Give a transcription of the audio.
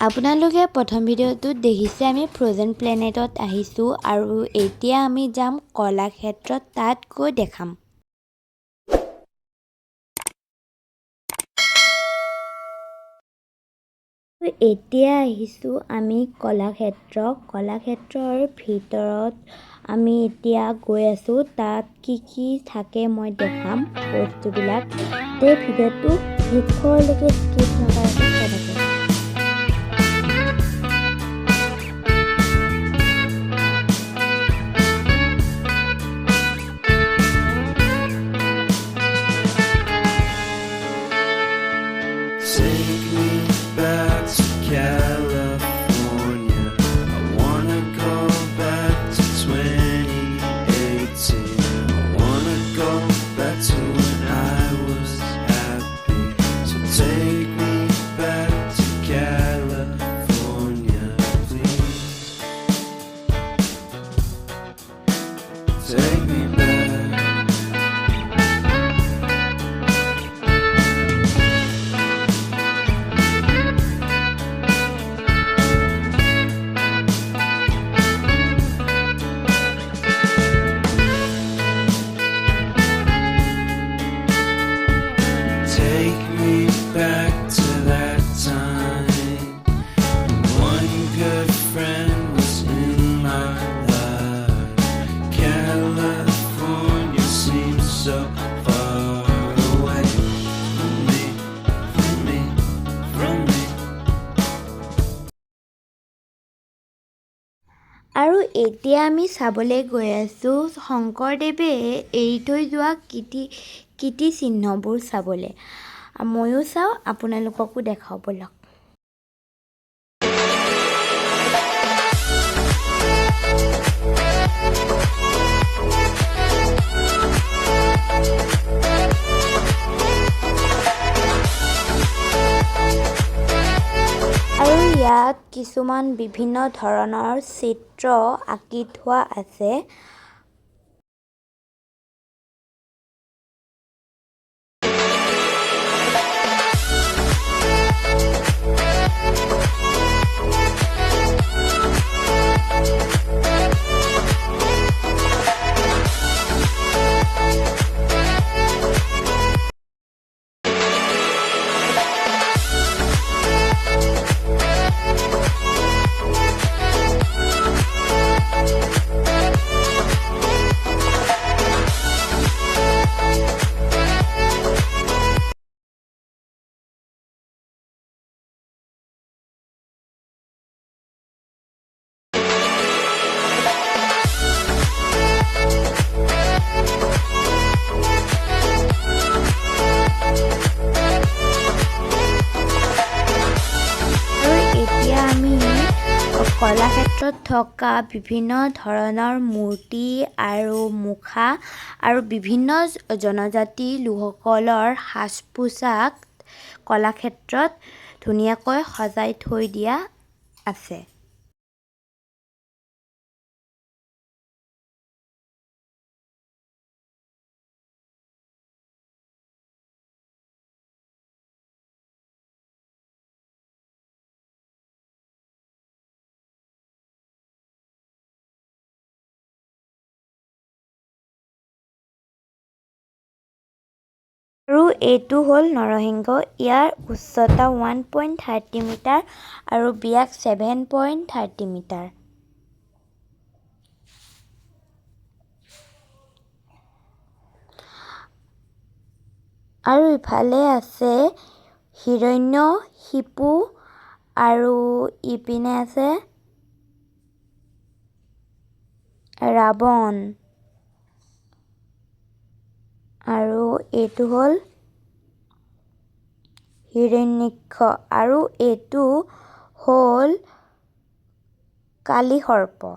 আপোনালোকে প্ৰথম ভিডিঅ'টোত দেখিছে আমি ফ্ৰ'জেন প্লেনেটত আহিছোঁ আৰু এতিয়া আমি যাম কলাক্ষেত্ৰত, তাত গৈ দেখাম। এতিয়া আহিছোঁ আমি কলাক্ষেত্ৰৰ ভিতৰত আমি এতিয়া গৈ আছোঁ। তাত কি থাকে মই দেখাম বস্তুবিলাক। এই ভিডিঅ'টো শেষলৈকে স্কিপ নকৰাকৈ চাই থাকক। Take me back to California. I wanna go back to 2018. I wanna go back to when I was happy. So take me back to California, please. Take me back. Take me back to that time. One good friend was in my life. California seems so far away from me, from me, from me. আৰু এতিয়া আমি চাবলৈ গৈ আছোঁ শংকৰদেৱে এৰি থৈ যোৱা কীৰ্তিচিহ্নবোৰ চাবলৈ। ময়ো চাওঁ, আপোনালোককো দেখাওঁ ব'লক। আৰু ইয়াত কিছুমান বিভিন্ন ধৰণৰ চিত্ৰ আঁকি থোৱা আছে। কলাক্ষেত্ৰত থকা বিভিন্ন ধৰণৰ মূৰ্তি আৰু মুখা আৰু বিভিন্ন জনজাতি লোকসকলৰ সাজ পোছাক কলাক্ষেত্ৰত ধুনীয়াকৈ সজাই থৈ দিয়া আছে। আৰু এইটো হ'ল নৰসিংহ। ইয়াৰ উচ্চতা 1.30 মিটাৰ আৰু ব্যাস 7.30 মিটাৰ। আৰু ইফালে আছে হিৰণ্যশিপু আৰু ইপিনে আছে ৰাৱণ। আৰু এইটো হ'ল হিৰণ্যাক্ষ আৰু এইটো হ'ল কালী সৰ্প।